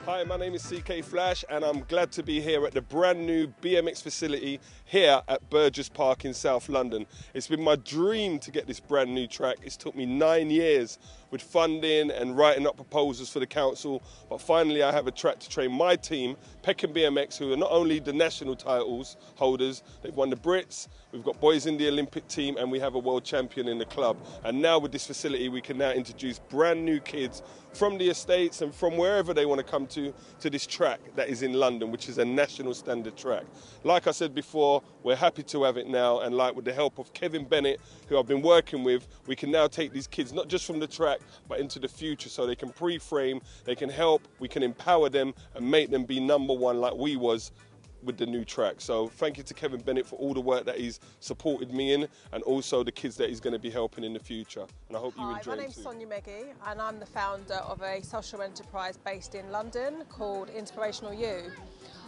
Hi, my name is CK Flash and I'm glad to be here at the brand new BMX facility here at Burgess Park in South London. It's been my dream to get this brand new track. It's took me 9 years with funding and writing up proposals for the council, but finally I have a track to train my team, Peckham BMX, who are not only the national titles holders, they've won the Brits, we've got boys in the Olympic team, and we have a world champion in the club. And now with this facility we can now introduce brand new kids from the estates and from wherever they want to come to this track that is in London, which is a national standard track. Like I said before, we're happy to have it now, and like with the help of Kevin Bennett, who I've been working with, we can now take these kids not just from the track but into the future, so they can pre-frame, they can help, we can empower them and make them be number one like we was with the new track. So thank you to Kevin Bennett for all the work that he's supported me in, and also the kids that he's going to be helping in the future. And I hope you enjoy it. My name's Sonia Meggie and I'm the founder of a social enterprise based in London called Inspirational You.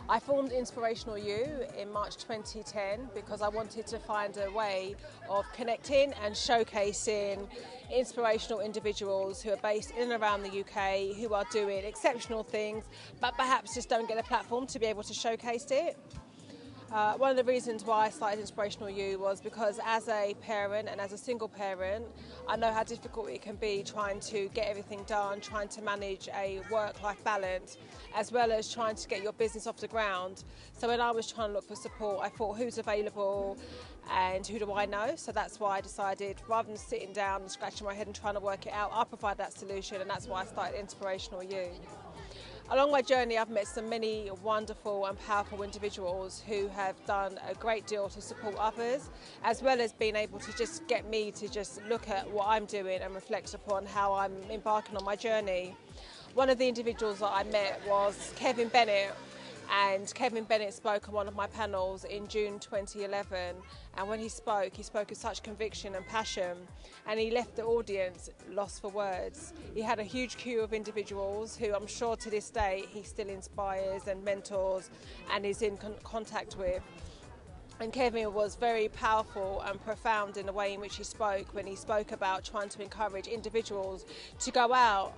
I formed Inspirational You in March 2010 because I wanted to find a way of connecting and showcasing inspirational individuals who are based in and around the UK, who are doing exceptional things, but perhaps just don't get a platform to be able to showcase it. One of the reasons why I started Inspirational You was because as a parent and as a single parent, I know how difficult it can be trying to get everything done, trying to manage a work-life balance, as well as trying to get your business off the ground. So when I was trying to look for support, I thought, who's available and who do I know? So that's why I decided, rather than sitting down and scratching my head and trying to work it out, I'll provide that solution, and that's why I started Inspirational You. Along my journey, I've met so many wonderful and powerful individuals who have done a great deal to support others, as well as being able to just get me to just look at what I'm doing and reflect upon how I'm embarking on my journey. One of the individuals that I met was Kevin Bennett, and Kevin Bennett spoke on one of my panels in June 2011, and when he spoke with such conviction and passion, and he left the audience lost for words. He had a huge queue of individuals who I'm sure to this day he still inspires and mentors and is in contact with. And Kevin was very powerful and profound in the way in which he spoke when he spoke about trying to encourage individuals to go out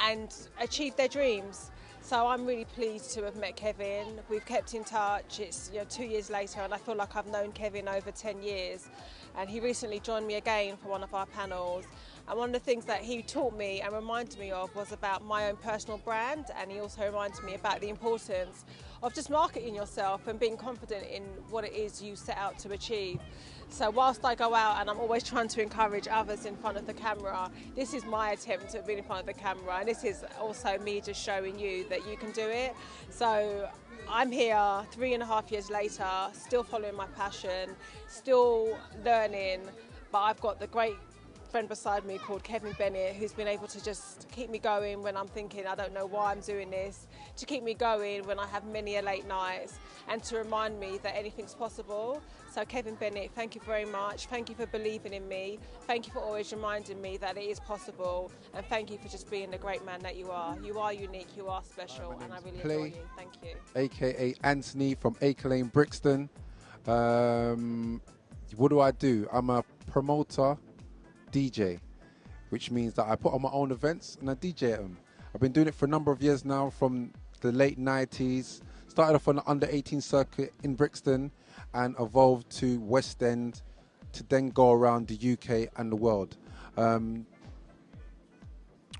and achieve their dreams. So I'm really pleased to have met Kevin. We've kept in touch. It's 2 years later, and I feel like I've known Kevin over 10 years. And he recently joined me again for one of our panels. And one of the things that he taught me and reminded me of was about my own personal brand, and he also reminded me about the importance of just marketing yourself and being confident in what it is you set out to achieve. So whilst I go out and I'm always trying to encourage others in front of the camera, this is my attempt at being in front of the camera, and this is also me just showing you that you can do it. So I'm here 3.5 years later, still following my passion, still learning, but I've got the great friend beside me called Kevin Bennett, who's been able to just keep me going when I'm thinking I don't know why I'm doing this, to keep me going when I have many late nights, and to remind me that anything's possible. So Kevin Bennett, thank you very much. Thank you for believing in me. Thank you for always reminding me that it is possible, and thank you for just being the great man that you are. You are unique, you are special, and I really adore you. Thank you. AKA Anthony from Acre Lane, Brixton. What do? I'm a promoter, DJ, which means that I put on my own events and I DJ at them. I've been doing it for a number of years now, from the late 90s. Started off on the under 18 circuit in Brixton and evolved to West End to then go around the UK and the world.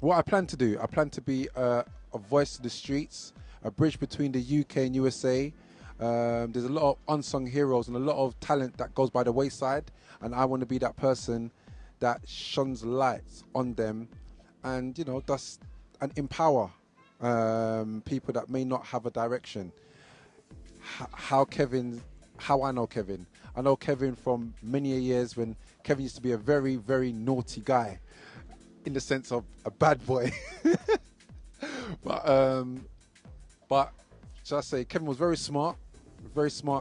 What I plan to do, I plan to be a voice to the streets, a bridge between the UK and USA. There's a lot of unsung heroes and a lot of talent that goes by the wayside, and I want to be that person that shines lights on them, and does and empower people that may not have a direction. How I know Kevin? I know Kevin from many years when Kevin used to be a very, very naughty guy, in the sense of a bad boy. But shall I say, Kevin was very smart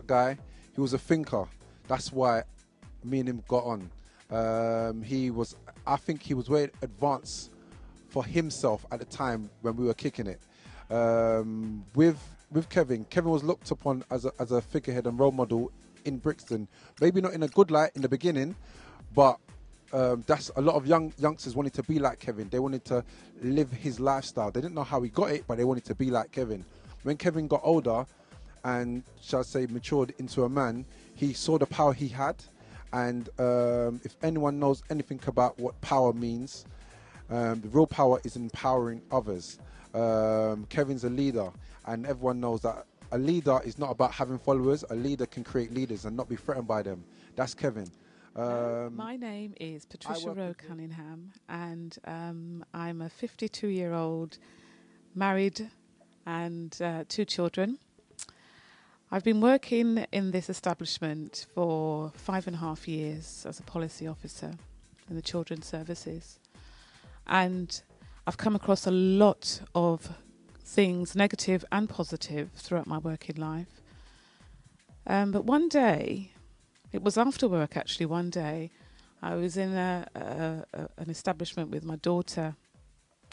guy. He was a thinker. That's why me and him got on. I think he was way advanced for himself at the time when we were kicking it. With Kevin was looked upon as a figurehead and role model in Brixton. Maybe not in a good light in the beginning, but that's a lot of youngsters wanted to be like Kevin. They wanted to live his lifestyle. They didn't know how he got it, but they wanted to be like Kevin. When Kevin got older and, shall I say, matured into a man, he saw the power he had. And if anyone knows anything about what power means, the real power is empowering others. Kevin's a leader, and everyone knows that a leader is not about having followers. A leader can create leaders and not be threatened by them. That's Kevin. My name is Patricia Rowe Cunningham, and I'm a 52-year-old married and 2 children. I've been working in this establishment for 5.5 years as a policy officer in the children's services, and I've come across a lot of things, negative and positive, throughout my working life. But one day, it was after work actually, one day, I was in an establishment with my daughter.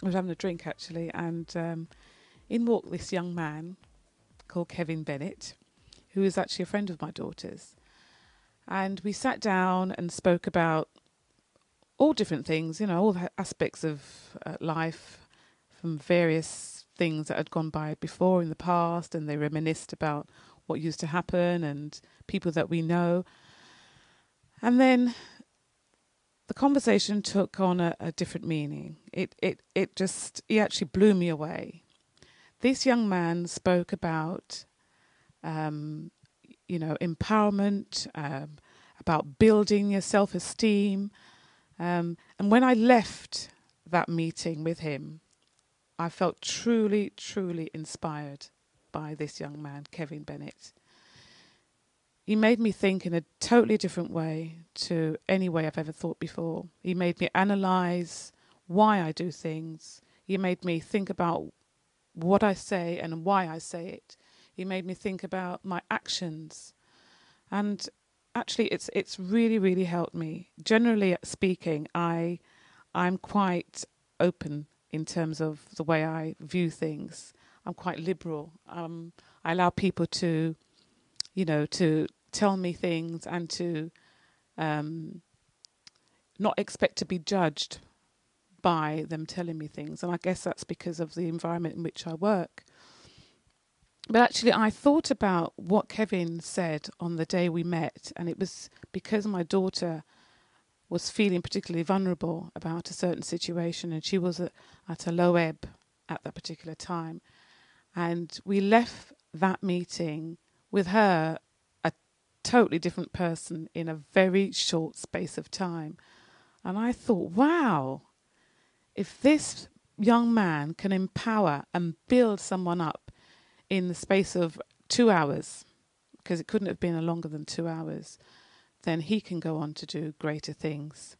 I was having a drink actually, and in walked this young man called Kevin Bennett, who is actually a friend of my daughter's. And we sat down and spoke about all different things, you know, all the aspects of life, from various things that had gone by before in the past, and they reminisced about what used to happen and people that we know. And then the conversation took on a different meaning. It just, he actually blew me away. This young man spoke about, you know, empowerment, about building your self-esteem. And when I left that meeting with him, I felt truly, truly inspired by this young man, Kevin Bennett. He made me think in a totally different way to any way I've ever thought before. He made me analyse why I do things. He made me think about what I say and why I say it. He made me think about my actions. And actually, it's really, really helped me. Generally speaking, I'm quite open in terms of the way I view things. I'm quite liberal. I allow people to, you know, to tell me things and to not expect to be judged by them telling me things. And I guess that's because of the environment in which I work. But actually, I thought about what Kevin said on the day we met, and it was because my daughter was feeling particularly vulnerable about a certain situation, and she was at a low ebb at that particular time. And we left that meeting with her a totally different person in a very short space of time. And I thought, wow, if this young man can empower and build someone up in the space of 2 hours, because it couldn't have been longer than 2 hours, then he can go on to do greater things.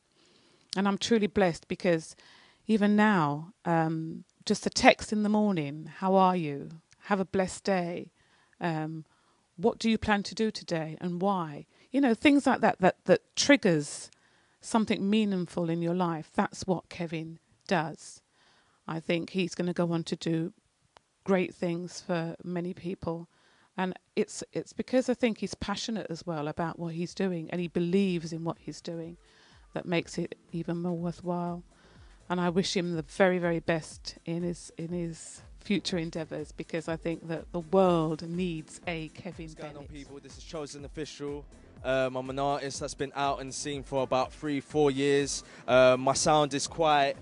And I'm truly blessed because even now, just a text in the morning, how are you? Have a blessed day. What do you plan to do today and why? You know, things like that triggers something meaningful in your life. That's what Kevin does. I think he's going to go on to do great things for many people. And it's because I think he's passionate as well about what he's doing, and he believes in what he's doing, that makes it even more worthwhile. And I wish him the very, very best in his future endeavours, because I think that the world needs a Kevin Bennett. What's going on, people? This is Chosen Official. I'm an artist that's been out and seen for about 3-4 years. My sound is quite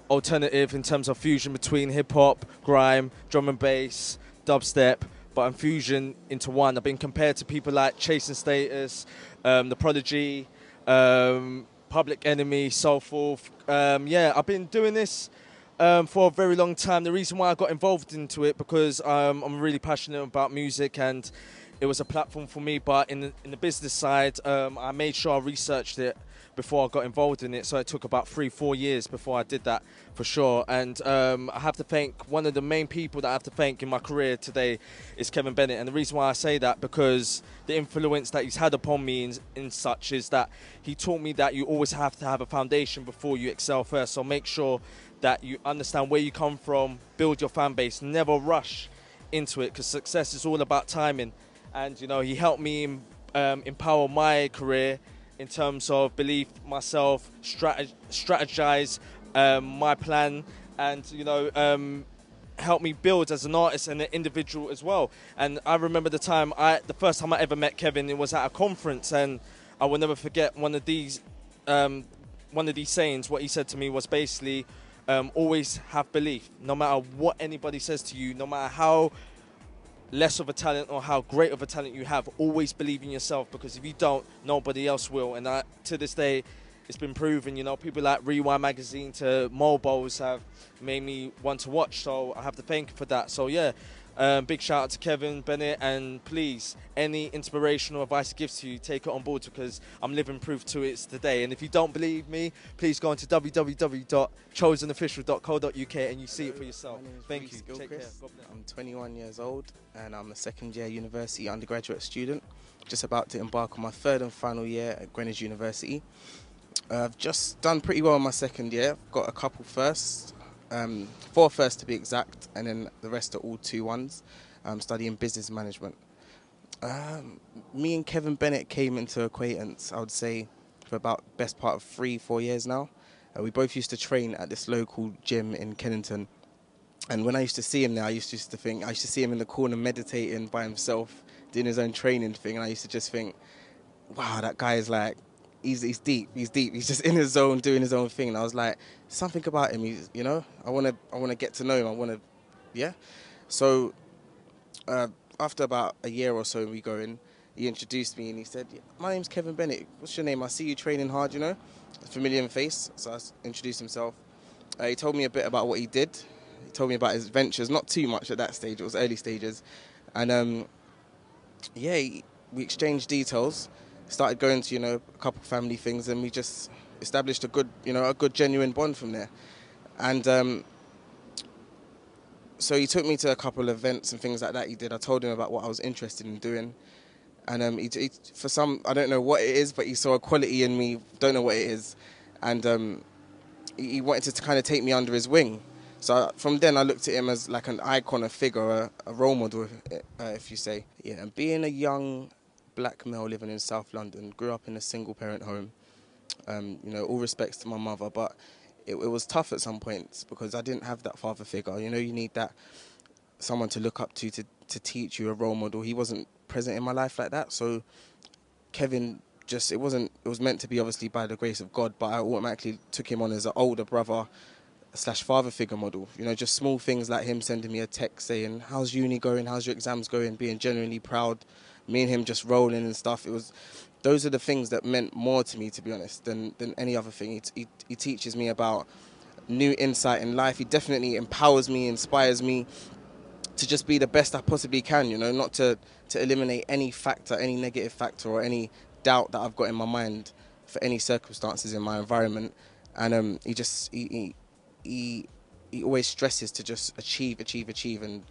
alternative in terms of fusion between hip-hop, grime, drum and bass, dubstep, but I'm fusion into one. I've been compared to people like Chasing Status, The Prodigy, Public Enemy, so forth. I've been doing this for a very long time. The reason why I got involved into it, because I'm really passionate about music, and it was a platform for me. But in the business side, I made sure I researched it before I got involved in it. So it took about 3-4 years before I did that, for sure. And I have to thank, one of the main people that I have to thank in my career today is Kevin Bennett. And the reason why I say that, because the influence that he's had upon me in such is that he taught me that you always have to have a foundation before you excel first. So make sure that you understand where you come from, build your fan base, never rush into it, because success is all about timing. And, you know, he helped me empower my career in terms of belief myself, strategize my plan, and help me build as an artist and an individual as well. And I remember the first time I ever met Kevin, it was at a conference, and I will never forget one of these sayings. What he said to me was basically, always have belief, no matter what anybody says to you, no matter how less of a talent or how great of a talent you have, always believe in yourself, because if you don't, nobody else will. And to this day, it's been proven, people like Rewind Magazine to mobiles have made me want to watch, so I have to thank you for that. So yeah, big shout out to Kevin, Bennett, and please, any inspirational advice he gives to you, take it on board, because I'm living proof to it today. And if you don't believe me, please go into www.chosenofficial.co.uk and you see it for yourself. Thank you. Take care. God bless. I'm 21 years old and I'm a second-year university undergraduate student, just about to embark on my third and final year at Greenwich University. I've just done pretty well in my second year. I've got a couple firsts, 4 firsts to be exact, and then the rest are all 2-1s. I'm studying business management. Me and Kevin Bennett came into acquaintance, I would say, for about best part of 3-4 years now. We both used to train at this local gym in Kennington. And when I used to see him there, I used to see him in the corner meditating by himself, doing his own training thing. And I used to just think, wow, that guy is like, he's deep. He's just in his zone, doing his own thing. And I was like, something about him, I want to get to know him. So after about a year or so we going, he introduced me and he said, my name's Kevin Bennett. What's your name? I see you training hard, A familiar face. So I introduced himself. He told me a bit about what he did. He told me about his ventures, not too much at that stage. It was early stages. And we exchanged details. Started going to, a couple family things, and we just established a good genuine bond from there. And so he took me to a couple of events and things like that he did. I told him about what I was interested in doing. And he for some, I don't know what it is, but he saw a quality in me, don't know what it is. And he wanted to kind of take me under his wing. So from then I looked at him as like an icon, a figure, a role model, if you say. Yeah, and being a young black male living in South London, grew up in a single-parent home. All respects to my mother, but it was tough at some points because I didn't have that father figure. You need that someone to look up to teach you, a role model. He wasn't present in my life like that. So Kevin it was meant to be obviously by the grace of God, but I automatically took him on as an older brother / father figure model. Just small things like him sending me a text saying, how's uni going? How's your exams going? Being genuinely proud. Me and him just rolling and stuff. Those are the things that meant more to me, to be honest, than any other thing. He teaches me about new insight in life. He definitely empowers me, inspires me to just be the best I possibly can, not to eliminate any factor, any negative factor or any doubt that I've got in my mind for any circumstances in my environment. And he always stresses to just achieve and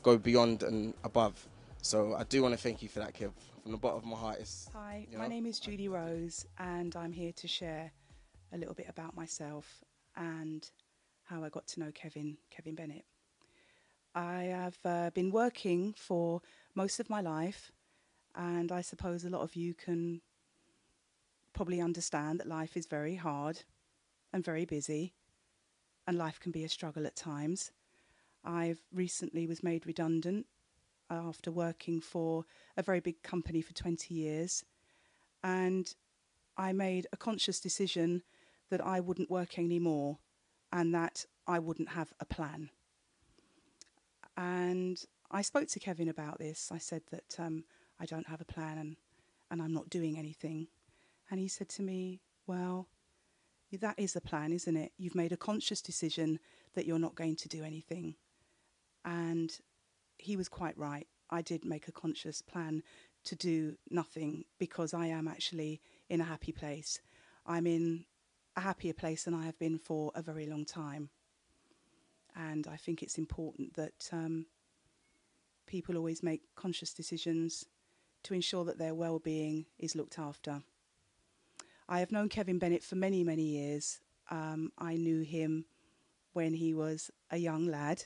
go beyond and above. So I do want to thank you for that, Kev. From the bottom of my heart. Hi, my name is Judy Rose, and I'm here to share a little bit about myself and how I got to know Kevin Bennett. I have been working for most of my life, and I suppose a lot of you can probably understand that life is very hard and very busy, and life can be a struggle at times. I've recently was made redundant after working for a very big company for 20 years. And I made a conscious decision that I wouldn't work anymore and that I wouldn't have a plan. And I spoke to Kevin about this. I said that I don't have a plan and I'm not doing anything. And he said to me, well, that is a plan, isn't it? You've made a conscious decision that you're not going to do anything. And he was quite right. I did make a conscious plan to do nothing because I am actually in a happy place. I'm in a happier place than I have been for a very long time. And I think it's important that people always make conscious decisions to ensure that their well-being is looked after. I have known Kevin Bennett for many, many years. I knew him when he was a young lad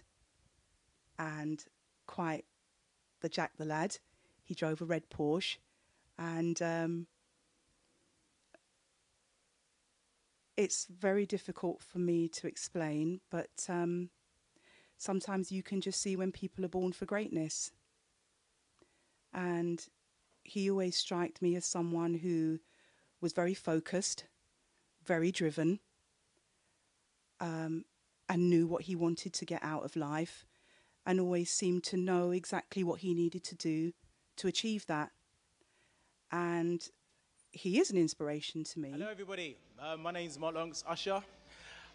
and quite the Jack the lad. He drove a red Porsche, and it's very difficult for me to explain, but sometimes you can just see when people are born for greatness. And he always struck me as someone who was very focused, very driven, and knew what he wanted to get out of life, and always seemed to know exactly what he needed to do to achieve that. And he is an inspiration to me. Hello, everybody. My name is Mark Longs Usher.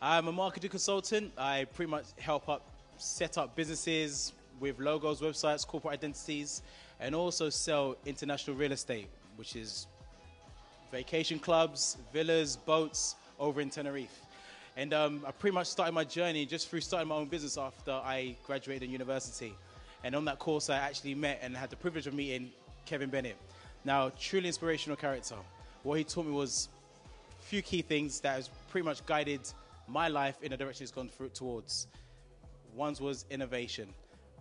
I'm a marketing consultant. I pretty much help set up businesses with logos, websites, corporate identities, and also sell international real estate, which is vacation clubs, villas, boats over in Tenerife. And I pretty much started my journey just through starting my own business after I graduated in university. And on that course, I actually met and had the privilege of meeting Kevin Bennett. Now, truly inspirational character. What he taught me was a few key things that has pretty much guided my life in the direction it's gone through towards. One was innovation.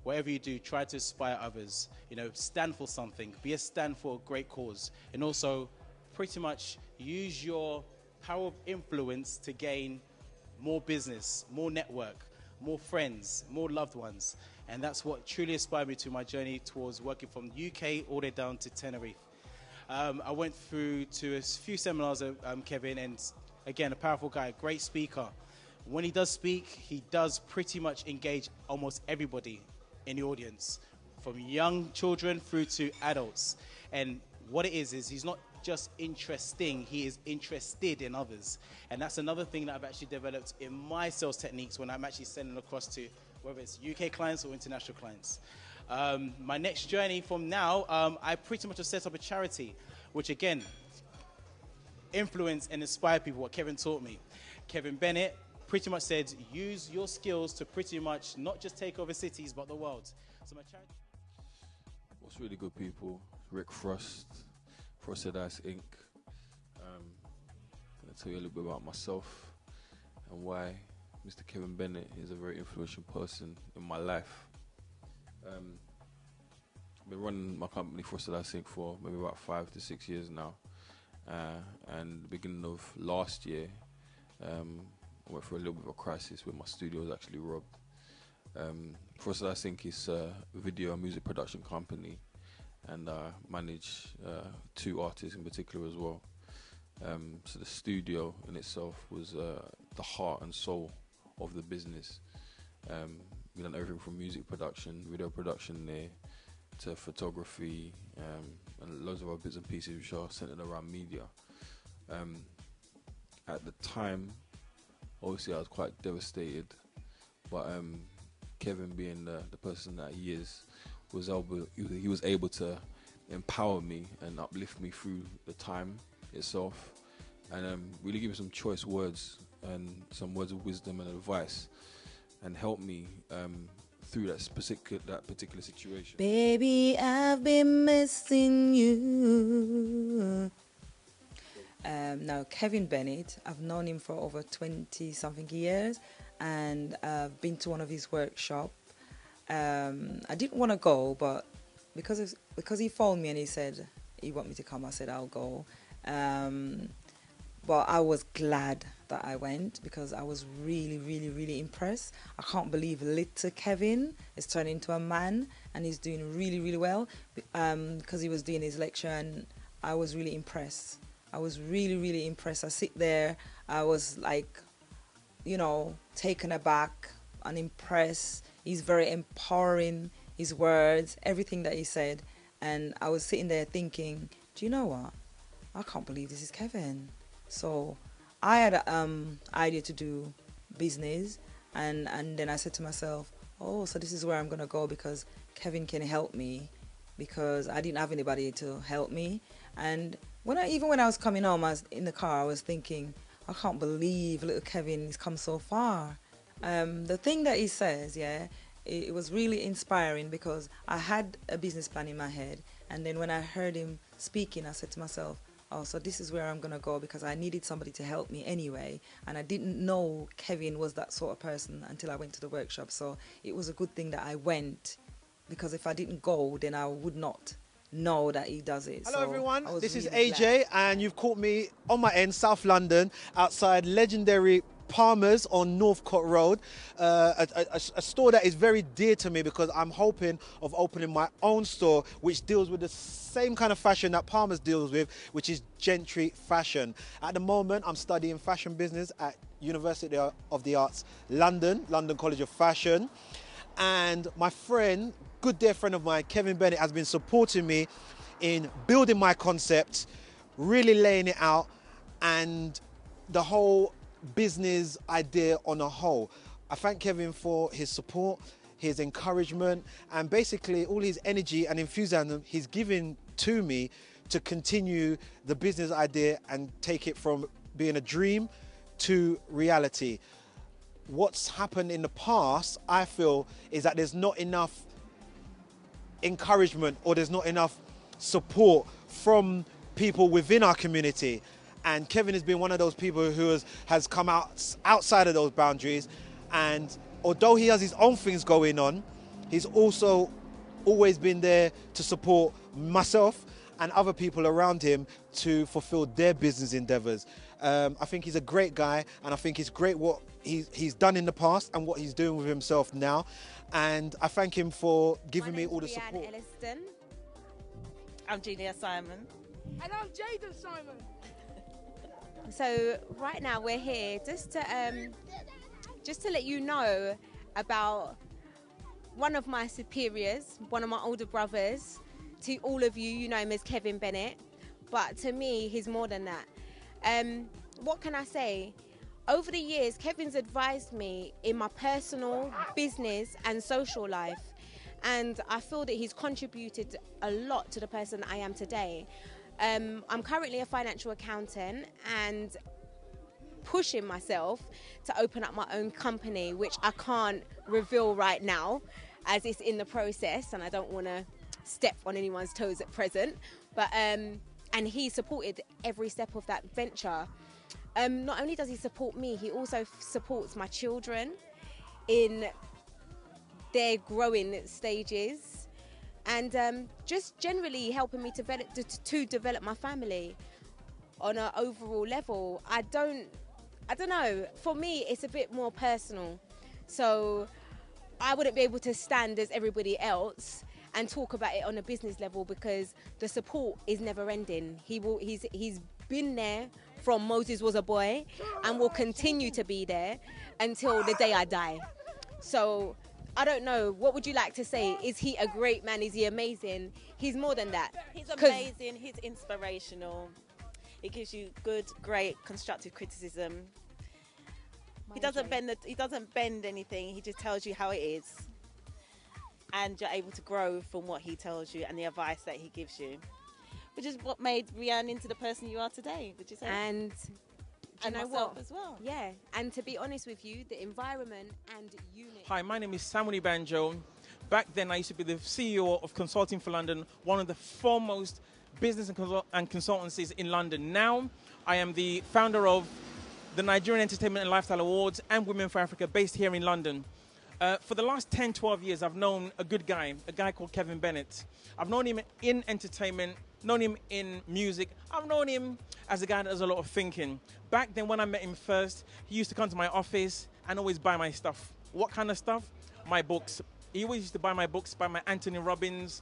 Whatever you do, try to inspire others. You know, stand for something. Be a stand for a great cause. And also, pretty much use your power of influence to gain more business, more network, more friends, more loved ones. And that's what truly inspired me to my journey towards working from the UK all the way down to Tenerife. I went through to a few seminars of Kevin, and again, a powerful guy, great speaker. When he does speak, he does pretty much engage almost everybody in the audience, from young children through to adults. And what it is he's not just interesting, he is interested in others. And that's another thing that I've actually developed in my sales techniques when I'm actually sending across to whether it's UK clients or international clients. My next journey from now, I pretty much have set up a charity, which again, influence and inspire people, what Kevin taught me. Kevin Bennett pretty much said, use your skills to pretty much not just take over cities, but the world. So my charity. What's really good, people? Rick Frost, Frosted Ice Inc. I'm going to tell you a little bit about myself and why Mr. Kevin Bennett is a very influential person in my life. I've been running my company Frosted Ice Inc. for maybe about 5 to 6 years now. And the beginning of last year, I went through a little bit of a crisis where my studio was actually robbed. Frosted Ice Inc. is a video and music production company, and I manage 2 artists in particular as well. So the studio in itself was the heart and soul of the business. We've done everything from music production, video production there, to photography, and loads of other bits and pieces which are centered around media. At the time, obviously I was quite devastated, but Kevin, being the person that he is, he was able to empower me and uplift me through the time itself, and really give me some choice words and some words of wisdom and advice, and help me through that particular situation. Baby, I've been missing you. Now, Kevin Bennett, I've known him for over 20-something years, and I've been to one of his workshops. I didn't want to go, but because he phoned me and he said he want me to come, I said I'll go. But I was glad that I went because I was really, really, really impressed. I can't believe little Kevin is turning into a man and he's doing really, really well because he was doing his lecture, and I was really impressed. I was really, really impressed. I sit there, I was like, you know, taken aback and impressed. He's very empowering, his words, everything that he said. And I was sitting there thinking, do you know what? I can't believe this is Kevin. So I had an idea to do business, and then I said to myself, oh, so this is where I'm going to go because Kevin can help me, because I didn't have anybody to help me. And even when I was coming home, I was in the car, I was thinking, I can't believe little Kevin has come so far. The thing that he says, yeah, it was really inspiring because I had a business plan in my head, and then when I heard him speaking, I said to myself, oh, so this is where I'm going to go, because I needed somebody to help me anyway, and I didn't know Kevin was that sort of person until I went to the workshop. So it was a good thing that I went, because if I didn't go, then I would not know that he does it. Hello So everyone, I was this is really AJ glad. and you've caught me on my end, South London, outside legendary Palmer's on Northcote Road, a store that is very dear to me because I'm hoping of opening my own store which deals with the same kind of fashion that Palmer's deals with, which is gentry fashion. At the moment I'm studying fashion business at University of the Arts London College of Fashion, and my friend, good dear friend of mine, Kevin Bennett, has been supporting me in building my concept, really laying it out, and the whole business idea on a whole. I thank Kevin for his support, his encouragement, and basically all his energy and enthusiasm he's given to me to continue the business idea and take it from being a dream to reality. What's happened in the past, I feel, is that there's not enough encouragement or there's not enough support from people within our community. And Kevin has been one of those people who has come outside of those boundaries. And although he has his own things going on, he's also always been there to support myself and other people around him to fulfill their business endeavors. I think he's a great guy, and I think it's great what he's done in the past and what he's doing with himself now. And I thank him for giving me all the support. Elliston. I'm Julia Simon. And I'm Jaden Simon. So right now we're here just to let you know about one of my superiors, one of my older brothers. To all of you, you know him as Kevin Bennett, but to me, he's more than that. What can I say? Over the years, Kevin's advised me in my personal, business and social life, and I feel that he's contributed a lot to the person that I am today. I'm currently a financial accountant and pushing myself to open up my own company, which I can't reveal right now as it's in the process and I don't want to step on anyone's toes at present. But and he supported every step of that venture. Not only does he support me, he also supports my children in their growing stages. And just generally helping me to develop my family on an overall level. I don't know. For me, it's a bit more personal. So I wouldn't be able to stand as everybody else and talk about it on a business level because the support is never ending. He's been there from Moses was a boy and will continue to be there until the day I die. So I don't know. What would you like to say? Is he a great man? Is he amazing? He's more than that. He's amazing. He's inspirational. He gives you good, great, constructive criticism. He doesn't bend anything. He just tells you how it is, and you're able to grow from what he tells you and the advice that he gives you, which is what made Rianne into the person you are today. Would you say? And you know what? As well. Yeah, and to be honest with you, the environment and unit. Hi, my name is Samuel Banjo. Back then, I used to be the CEO of Consulting for London, one of the foremost business and consultancies in London. Now, I am the founder of the Nigerian Entertainment and Lifestyle Awards and Women for Africa, based here in London. For the last 10, 12 years, I've known a guy called Kevin Bennett. I've known him in entertainment, known him in music. I've known him as a guy that does a lot of thinking. Back then, when I met him first, he used to come to my office and always buy my stuff. What kind of stuff? My books. He always used to buy my books, buy my Anthony Robbins.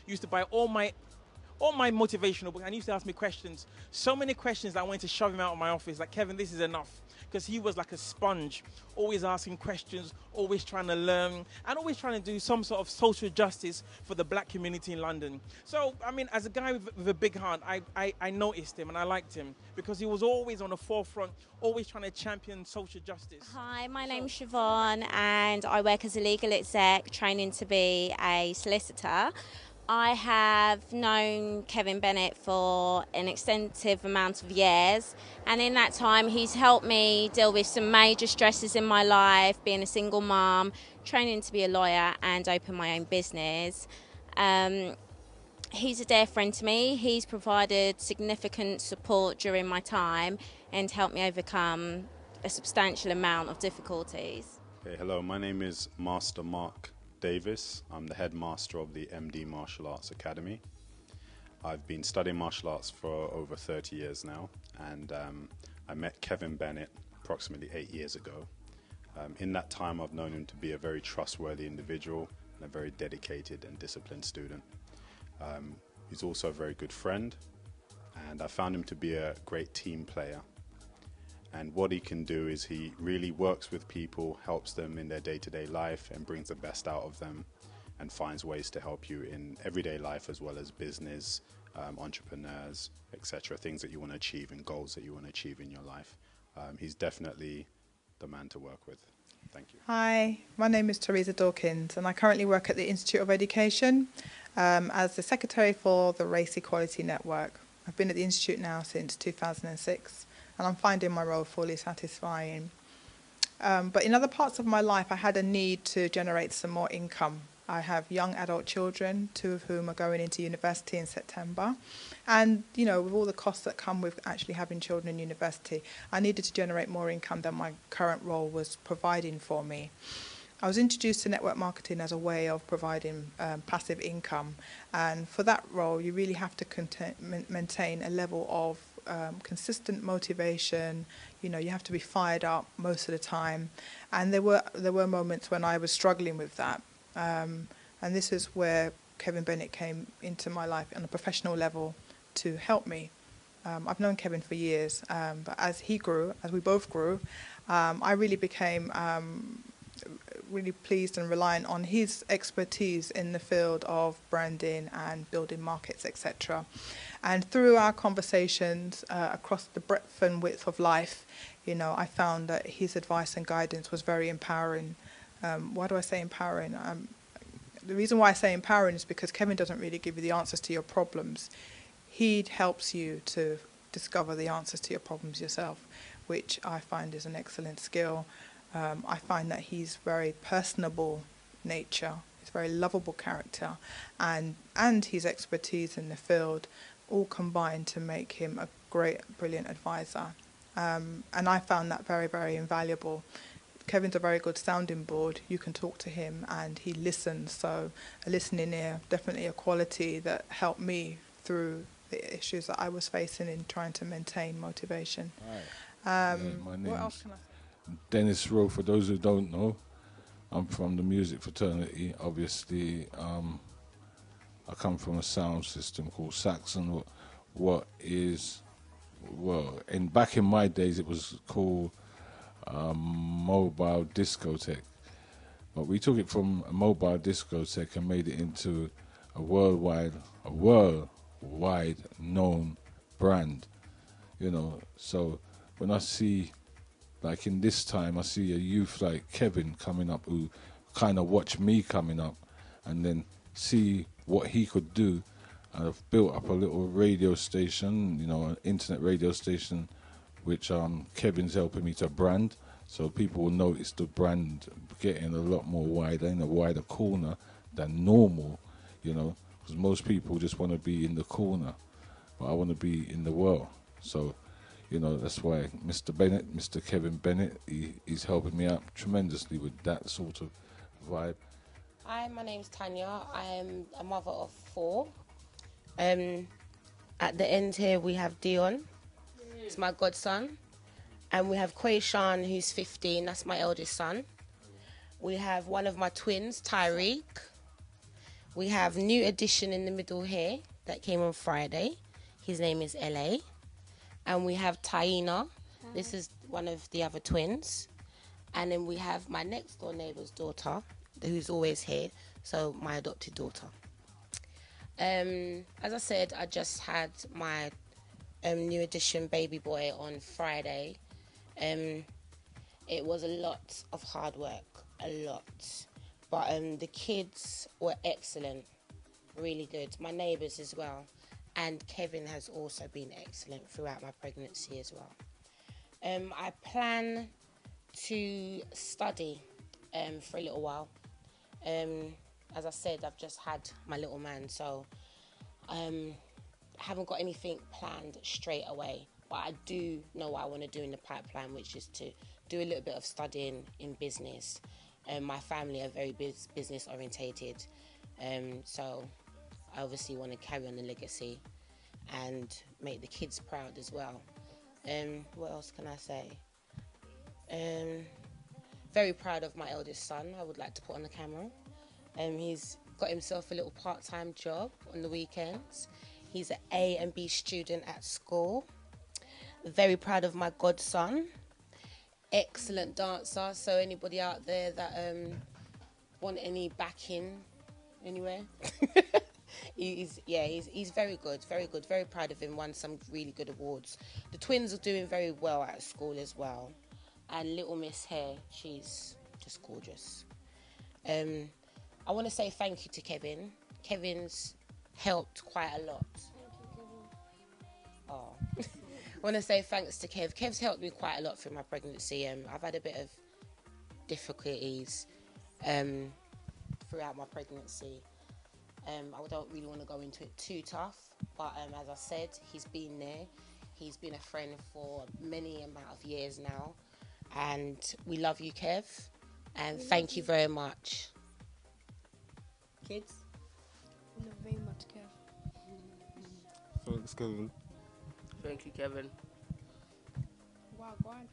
He used to buy all my motivational books, and he used to ask me questions. So many questions that I wanted to shove him out of my office. Like, Kevin, this is enough. Because he was like a sponge, always asking questions, always trying to learn, and always trying to do some sort of social justice for the black community in London. So, I mean, as a guy with a big heart, I noticed him and I liked him because he was always on the forefront, always trying to champion social justice. Hi, my name's Siobhan and I work as a legal exec, training to be a solicitor. I have known Kevin Bennett for an extensive amount of years, and in that time he's helped me deal with some major stresses in my life, being a single mum, training to be a lawyer and open my own business. He's a dear friend to me. He's provided significant support during my time and helped me overcome a substantial amount of difficulties. Okay, hello, my name is Master Mark Davis. I'm the headmaster of the MD Martial Arts Academy. I've been studying martial arts for over 30 years now, and I met Kevin Bennett approximately 8 years ago. In that time, I've known him to be a very trustworthy individual and a very dedicated and disciplined student. He's also a very good friend, and I found him to be a great team player. And what he can do is he really works with people, helps them in their day-to-day life and brings the best out of them, and finds ways to help you in everyday life as well as business, entrepreneurs, etc., things that you want to achieve and goals that you want to achieve in your life. He's definitely the man to work with. Thank you. Hi, my name is Teresa Dawkins, and I currently work at the Institute of Education as the Secretary for the Race Equality Network. I've been at the Institute now since 2006, and I'm finding my role fully satisfying. But in other parts of my life, I had a need to generate some more income. I have young adult children, 2 of whom are going into university in September. And, you know, with all the costs that come with actually having children in university, I needed to generate more income than my current role was providing for me. I was introduced to network marketing as a way of providing passive income. And for that role, you really have to maintain a level of consistent motivation. You know, you have to be fired up most of the time. And there were moments when I was struggling with that. And this is where Kevin Bennett came into my life on a professional level to help me. I've known Kevin for years, but as he grew, as we both grew, I really became really pleased and reliant on his expertise in the field of branding and building markets, etc. And through our conversations across the breadth and width of life, you know, I found that his advice and guidance was very empowering. Why do I say empowering? The reason why I say empowering is because Kevin doesn't really give you the answers to your problems. He helps you to discover the answers to your problems yourself, which I find is an excellent skill. I find that he's very personable nature. He's a very lovable character, and his expertise in the field all combine to make him a great, brilliant advisor. And I found that very, very invaluable. Kevin's a very good sounding board. You can talk to him and he listens. So a listening ear, definitely a quality that helped me through the issues that I was facing in trying to maintain motivation. Hi. My What else name's can I say? Dennis Rowe. For those who don't know, I'm from the music fraternity. Obviously, I come from a sound system called Saxon. What is, well, back in my days, it was called mobile discotheque, but we took it from a mobile discotheque and made it into a worldwide known brand, you know. So when I see, like in this time, I see a youth like Kevin coming up who kind of watched me coming up and then see what he could do, and I've built up a little radio station, you know, an internet radio station, which Kevin's helping me to brand, so people will notice the brand getting a lot more wider, in a wider corner than normal, you know, because most people just want to be in the corner, but I want to be in the world. So, you know, that's why Mr. Kevin Bennett, he's helping me out tremendously with that sort of vibe. Hi, my name's Tanya. I am a mother of 4. At the end here we have Dion. It's my godson. And we have Quayshawn, who's 15. That's my eldest son. We have one of my twins, Tyreek. We have new addition in the middle here that came on Friday. His name is LA. And we have Taina. This is one of the other twins. And then we have my next door neighbour's daughter, who's always here. So my adopted daughter. As I said, I just had my new addition baby boy on Friday. It was a lot of hard work, a lot. But the kids were excellent, really good. My neighbours as well. And Kevin has also been excellent throughout my pregnancy as well. I plan to study for a little while. As I said, I've just had my little man, so I haven't got anything planned straight away. But I do know what I want to do in the pipeline, which is to do a little bit of studying in business. My family are very business orientated, so I obviously want to carry on the legacy and make the kids proud as well. What else can I say? Very proud of my eldest son, I would like to put on the camera. He's got himself a little part-time job on the weekends. He's an A and B student at school. Very proud of my godson. Excellent dancer, so anybody out there that want any backing anywhere? he's very good, very proud of him, won some really good awards. The twins are doing very well at school as well. And little Miss Hare, she's just gorgeous. I want to say thank you to Kevin. Kevin's helped quite a lot. Oh. I want to say thanks to Kev. Kev's helped me quite a lot through my pregnancy. I've had a bit of difficulties throughout my pregnancy. I don't really want to go into it too tough, but as I said, he's been there. He's been a friend for many amount of years now. And we love you, Kev. And thank you very much. Kids? We love very much, Kev. Thanks, Kevin. Thank you, Kevin. Wow, go on,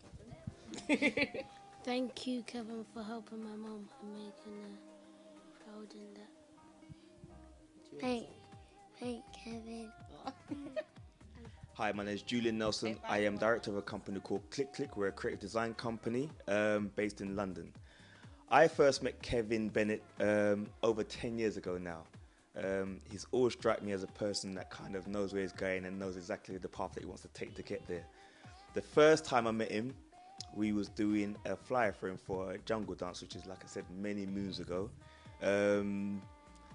Kevin. Thank you, Kevin, for helping my mum and making her proud in that. Thank Kevin. Hi, my name is Julian Nelson. I am director of a company called Click Click. We're a creative design company based in London. I first met Kevin Bennett over 10 years ago now. He's always struck me as a person that kind of knows where he's going and knows exactly the path that he wants to take to get there. The first time I met him, we was doing a flyer for him for a jungle dance, which is, like I said, many moons ago.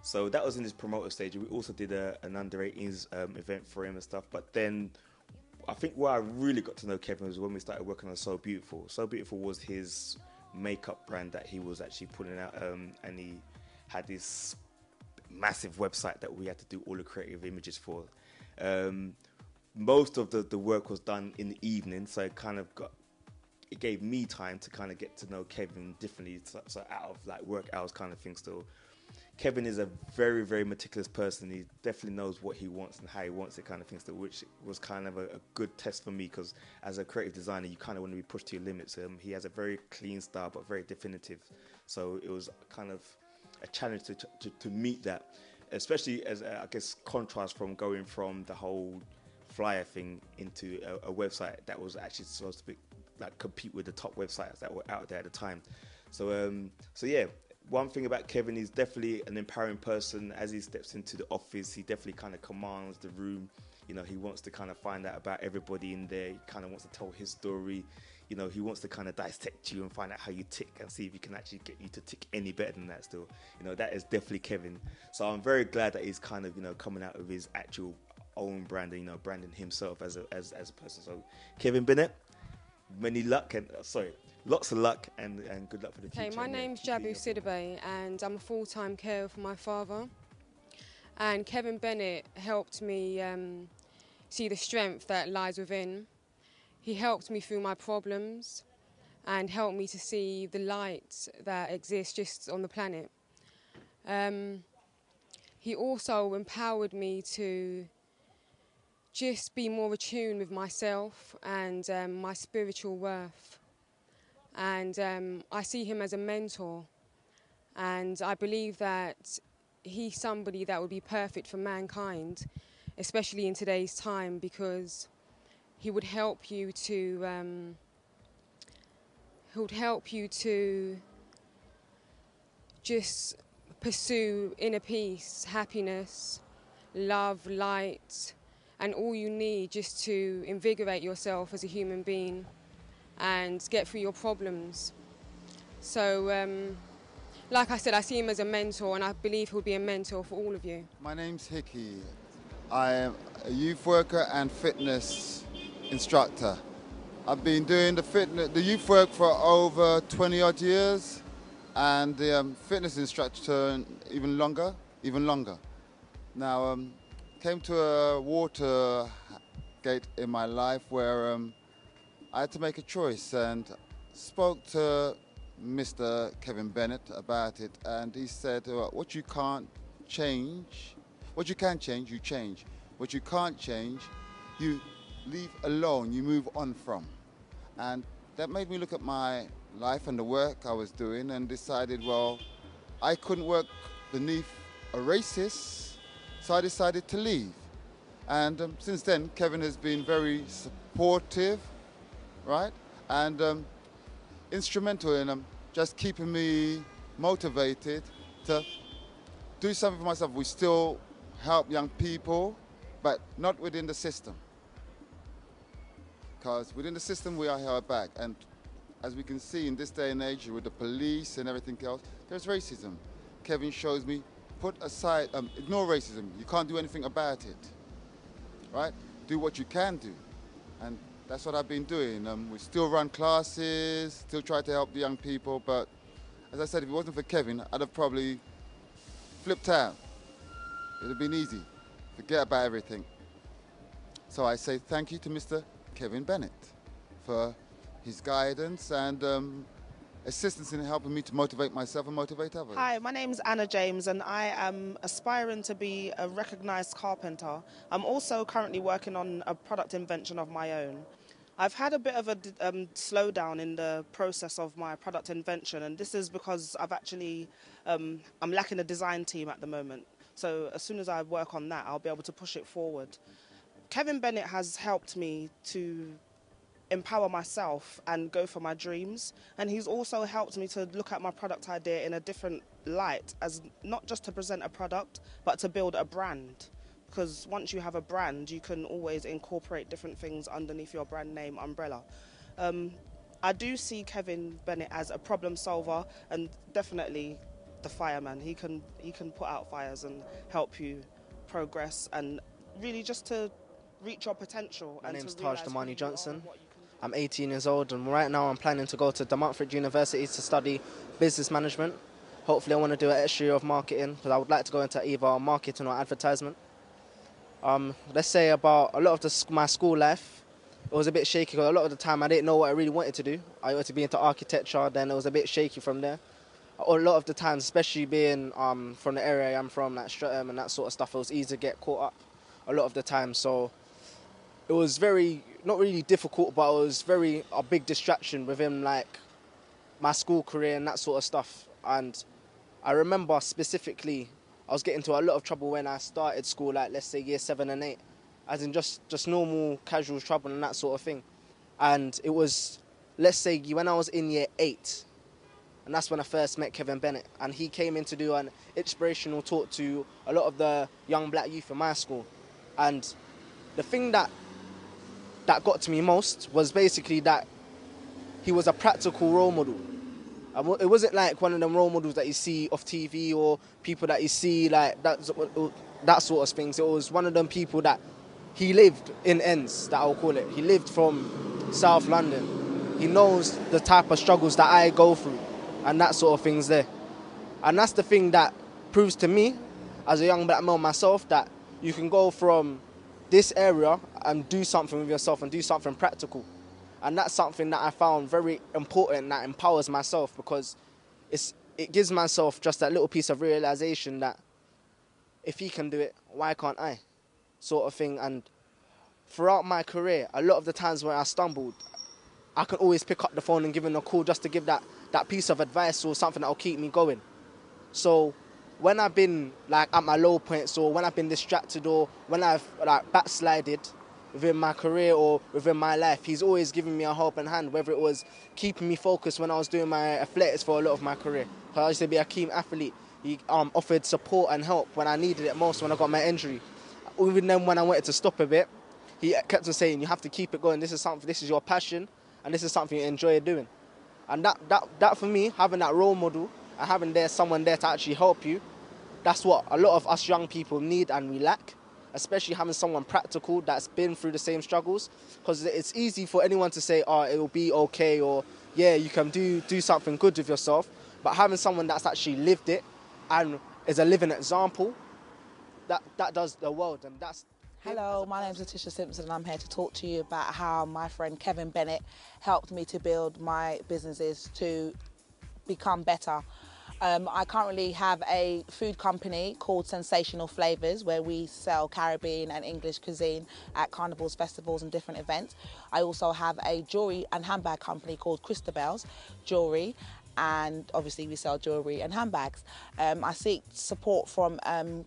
So that was in his promoter stage. We also did an under-18s event for him and stuff. But then I think where I really got to know Kevin was when we started working on So Beautiful. So Beautiful was his makeup brand that he was actually putting out, and he had this massive website that we had to do all the creative images for. Most of the work was done in the evening, so it gave me time to kind of get to know Kevin differently, so out of like work hours kind of thing still. Kevin is a very, very meticulous person. He definitely knows what he wants and how he wants it kind of thing still, which was kind of a good test for me, because as a creative designer, you kind of want to be pushed to your limits. He has a very clean style, but very definitive. So it was kind of a challenge to meet that, especially as, I guess, contrast from going from the whole flyer thing into a website that was actually supposed to be, like, compete with the top websites that were out there at the time. So yeah. One thing about Kevin, he's definitely an empowering person. As he steps into the office, he definitely kind of commands the room. You know, he wants to kind of find out about everybody in there. He kind of wants to tell his story. You know, he wants to kind of dissect you and find out how you tick and see if he can actually get you to tick any better than that still. You know, that is definitely Kevin. So I'm very glad that he's kind of, you know, coming out with his actual own brand and, you know, branding himself as a person. So Kevin Bennett, lots of luck and good luck for the future. Okay, my name's Jabu Sidibe and I'm a full-time carer for my father. And Kevin Bennett helped me see the strength that lies within. He helped me through my problems and helped me to see the light that exists just on the planet. He also empowered me to just be more attuned with myself and my spiritual worth. And I see him as a mentor, and I believe that he's somebody that would be perfect for mankind, especially in today's time, because he would help you to just pursue inner peace, happiness, love, light, and all you need just to invigorate yourself as a human being and get through your problems. So, like I said, I see him as a mentor, and I believe he'll be a mentor for all of you. My name's Hickey. I am a youth worker and fitness instructor. I've been doing the youth work for over 20 odd years, and the fitness instructor even longer. Now, came to a water gate in my life where I had to make a choice, and spoke to Mr. Kevin Bennett about it, and he said, what you can't change, What you can change, you change. What you can't change, you leave alone, you move on from. And that made me look at my life and the work I was doing and decided, well, I couldn't work beneath a racist, so I decided to leave. And since then, Kevin has been very supportive, right? And instrumental in just keeping me motivated to do something for myself. We still help young people, but not within the system. Because within the system, we are held back. And as we can see in this day and age with the police and everything else, there's racism. Kevin shows me, put aside, ignore racism. You can't do anything about it, right? Do what you can do. And that's what I've been doing. We still run classes, still try to help the young people, but as I said, if it wasn't for Kevin, I'd have probably flipped out. It would have been easy. Forget about everything. So I say thank you to Mr. Kevin Bennett for his guidance and assistance in helping me to motivate myself and motivate others. Hi, my name's Anna James and I am aspiring to be a recognised carpenter. I'm also currently working on a product invention of my own. I've had a bit of a slowdown in the process of my product invention, and this is because I've actually, I'm lacking a design team at the moment. So as soon as I work on that, I'll be able to push it forward. Kevin Bennett has helped me to empower myself and go for my dreams, and he's also helped me to look at my product idea in a different light, as not just to present a product, but to build a brand. Because once you have a brand, you can always incorporate different things underneath your brand name umbrella. I do see Kevin Bennett as a problem solver and definitely the fireman. He can put out fires and help you progress and really just to reach your potential. My name's Taj Damani Johnson. I'm 18 years old and right now I'm planning to go to Montfort University to study business management. Hopefully I want to do an extra year of marketing because I would like to go into either marketing or advertisement. Let's say about a lot of my school life, it was a bit shaky because a lot of the time I didn't know what I really wanted to do. I wanted to be into architecture, then it was a bit shaky from there. A lot of the times, especially being from the area I'm from, like Streatham and that sort of stuff, it was easy to get caught up a lot of the time. So it was very, not really difficult, but it was a big distraction within like my school career and that sort of stuff. And I remember specifically, I was getting into a lot of trouble when I started school, like let's say year 7 and 8, as in just normal casual trouble and that sort of thing. And it was, let's say when I was in year 8, and that's when I first met Kevin Bennett, and he came in to do an inspirational talk to a lot of the young black youth in my school. And the thing that got to me most was basically that he was a practical role model. It wasn't like one of them role models that you see off TV or people that you see like that sort of things. It was one of them people that he lived in ends, that I'll call it. He lived from South London. He knows the type of struggles that I go through and that sort of things there. And that's the thing that proves to me, as a young black male myself, that you can go from this area and do something with yourself and do something practical. And that's something that I found very important, that empowers myself, because it gives myself just that little piece of realization that if he can do it, why can't I? Sort of thing. And throughout my career, a lot of the times when I stumbled, I can always pick up the phone and give him a call just to give that piece of advice or something that will keep me going. So when I've been like at my low points, or when I've been distracted, or when I've like backslided within my career or within my life, he's always given me a helping hand, whether it was keeping me focused when I was doing my athletics for a lot of my career. I used to be a keen athlete. He offered support and help when I needed it most, when I got my injury. Even then when I wanted to stop a bit, he kept on saying, you have to keep it going. This is your passion and this is something you enjoy doing. And that for me, having that role model and having someone there to actually help you, that's what a lot of us young people need and we lack. Especially having someone practical that's been through the same struggles, because it's easy for anyone to say, oh, it'll be okay, or yeah, you can do something good with yourself, but having someone that's actually lived it and is a living example, that does the world. And that's Hello, my name is Letitia Simpson and I'm here to talk to you about how my friend Kevin Bennett helped me to build my businesses to become better. I currently have a food company called Sensational Flavours, where we sell Caribbean and English cuisine at carnivals, festivals and different events. I also have a jewellery and handbag company called Christabel's Jewellery, and obviously we sell jewellery and handbags. I seek support from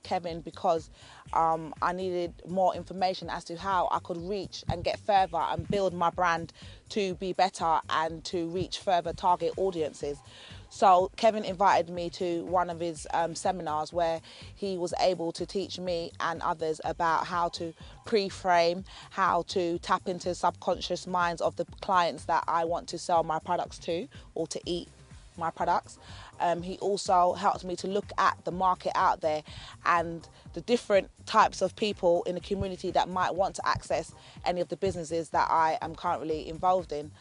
Kevin because I needed more information as to how I could reach and get further and build my brand to be better and to reach further target audiences. So Kevin invited me to one of his seminars where he was able to teach me and others about how to pre-frame, how to tap into subconscious minds of the clients that I want to sell my products to or to eat my products. He also helped me to look at the market out there and the different types of people in the community that might want to access any of the businesses that I am currently involved in.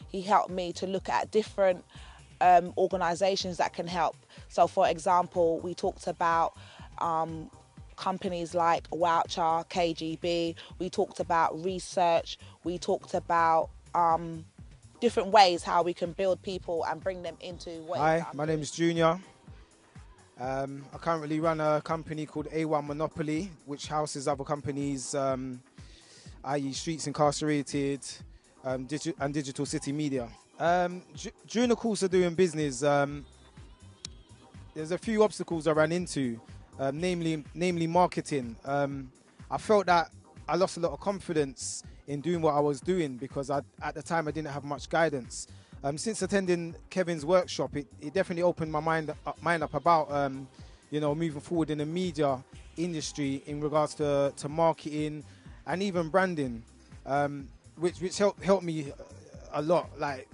He helped me to look at different organisations that can help. So for example, we talked about companies like Voucher, KGB, we talked about research, we talked about different ways how we can build people and bring them into what. Hi, my name is Junior. I currently run a company called A1 Monopoly, which houses other companies, i.e. Streets Incarcerated and Digital City Media. During the course of doing business, there's a few obstacles I ran into, namely marketing. I felt that I lost a lot of confidence in doing what I was doing because at the time I didn't have much guidance. Since attending Kevin's workshop, it definitely opened my mind up about moving forward in the media industry in regards to marketing and even branding, which helped me a lot, like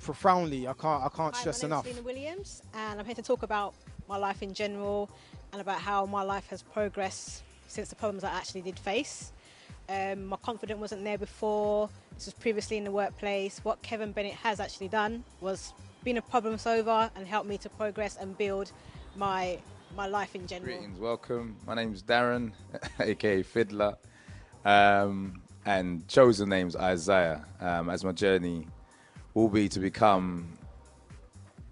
profoundly. I can't stress enough. My name is Lena Williams, and I'm here to talk about my life in general and about how my life has progressed since the problems I actually did face. My confidence wasn't there before. This was previously in the workplace. What Kevin Bennett has actually done was been a problem solver and helped me to progress and build my life in general. Greetings, welcome. My name's Darren, aka Fiddler, and chosen name's Isaiah, as my journey will be to become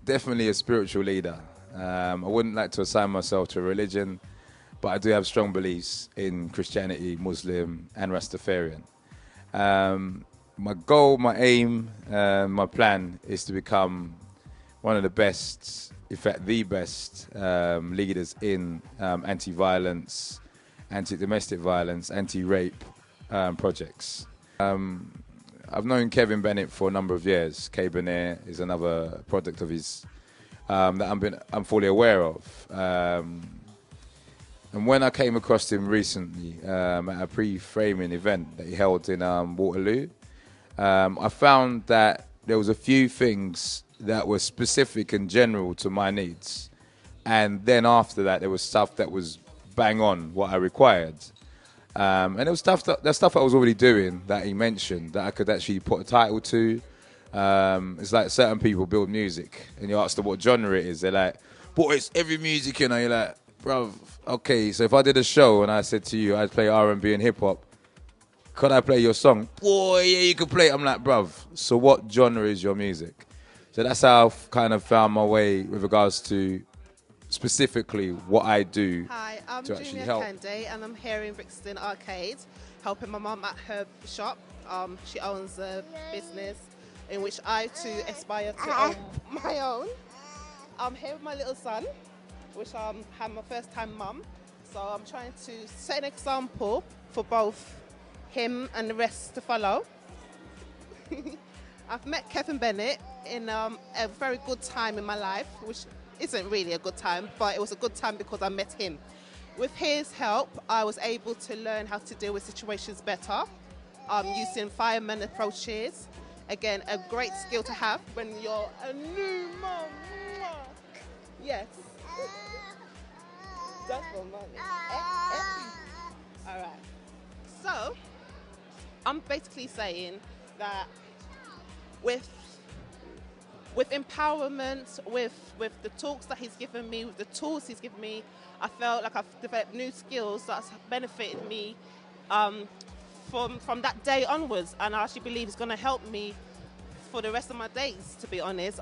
definitely a spiritual leader. I wouldn't like to assign myself to a religion, but I do have strong beliefs in Christianity, Muslim, and Rastafarian. My goal, my aim, my plan is to become one of the best, in fact, the best leaders in anti-violence, anti-domestic violence, anti-rape projects. I've known Kevin Bennett for a number of years. Benaire is another product of his that I'm fully aware of. And when I came across him recently at a pre-framing event that he held in Waterloo, I found that there was a few things that were specific and general to my needs. And then after that, there was stuff that was bang on what I required. And there was stuff I was already doing that he mentioned that I could actually put a title to. It's like certain people build music and you ask them what genre it is. They're like, boy, it's every music, you know. You're like, bro, okay, so if I did a show and I said to you I'd play R&B and hip-hop, could I play your song? Boy, yeah, you could play it. I'm like, bruv, so what genre is your music? So that's how I've kind of found my way with regards to specifically what I do. Hi, I'm to actually Junior help. Kende and I'm here in Brixton Arcade helping my mum at her shop. She owns a business in which I too aspire to own my own. I'm here with my little son, which I'm my first time mum. So I'm trying to set an example for both him and the rest to follow. I've met Kevin Bennett in a very good time in my life, which isn't really a good time, but it was a good time because I met him. With his help, I was able to learn how to deal with situations better, using fireman approaches. Again, a great skill to have when you're a new mum. Yes. That's for money. All right. So, I'm basically saying that with empowerment, with the talks that he's given me, with the tools he's given me, I felt like I've developed new skills that's benefited me from that day onwards, and I actually believe it's going to help me for the rest of my days, to be honest.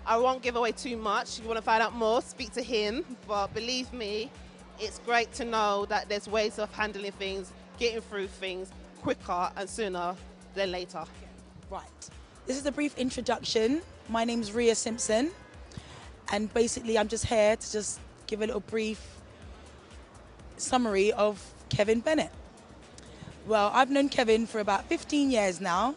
I won't give away too much. If you want to find out more, speak to him. But believe me, it's great to know that there's ways of handling things, getting through things quicker and sooner than later. Right. This is a brief introduction. My name's Rhea Simpson, and basically I'm just here to just give a little brief summary of Kevin Bennett. Well, I've known Kevin for about 15 years now,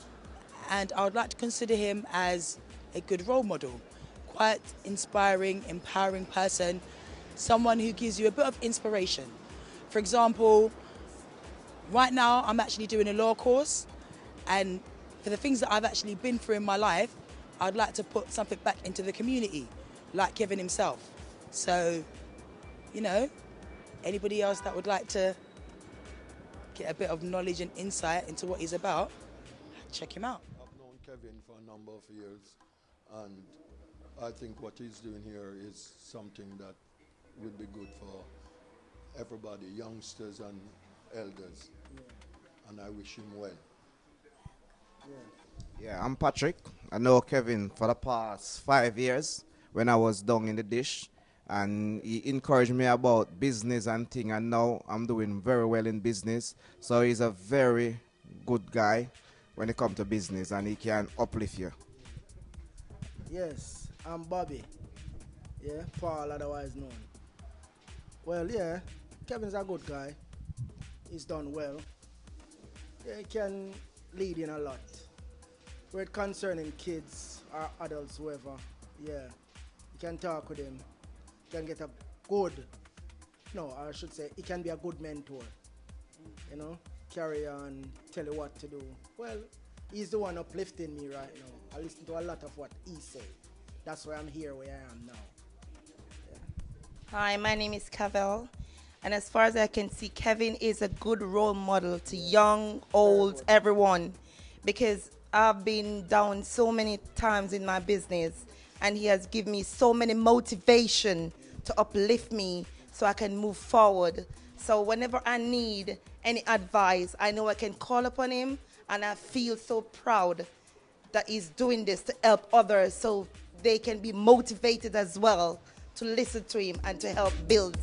and I would like to consider him as a good role model. Quite inspiring, empowering person, someone who gives you a bit of inspiration. For example, right now I'm actually doing a law course, and for the things that I've actually been through in my life, I'd like to put something back into the community, like Kevin himself. So, you know, anybody else that would like to get a bit of knowledge and insight into what he's about, check him out. I've known Kevin for a number of years, and I think what he's doing here is something that would be good for everybody, youngsters and elders, and I wish him well. Yeah, I'm Patrick. I know Kevin for the past 5 years when I was down in the dish, and he encouraged me about business and thing, and now I'm doing very well in business. So he's a very good guy when it comes to business, and he can uplift you. Yes, I'm Bobby. Yeah, Paul, otherwise known. Well, yeah, Kevin's a good guy. He's done well. Yeah, he can lead in a lot. Where it concerning kids or adults, whoever, yeah, you can talk with him. You can get a good, no, I should say, he can be a good mentor. You know, carry on, tell you what to do. Well, he's the one uplifting me right now. I listen to a lot of what he says. That's why I'm here where I am now. Hi, my name is Cavell, and as far as I can see, Kevin is a good role model to young, old, everyone, because I've been down so many times in my business, and he has given me so many motivation to uplift me so I can move forward. So whenever I need any advice, I know I can call upon him, and I feel so proud that he's doing this to help others so they can be motivated as well to listen to him and to help build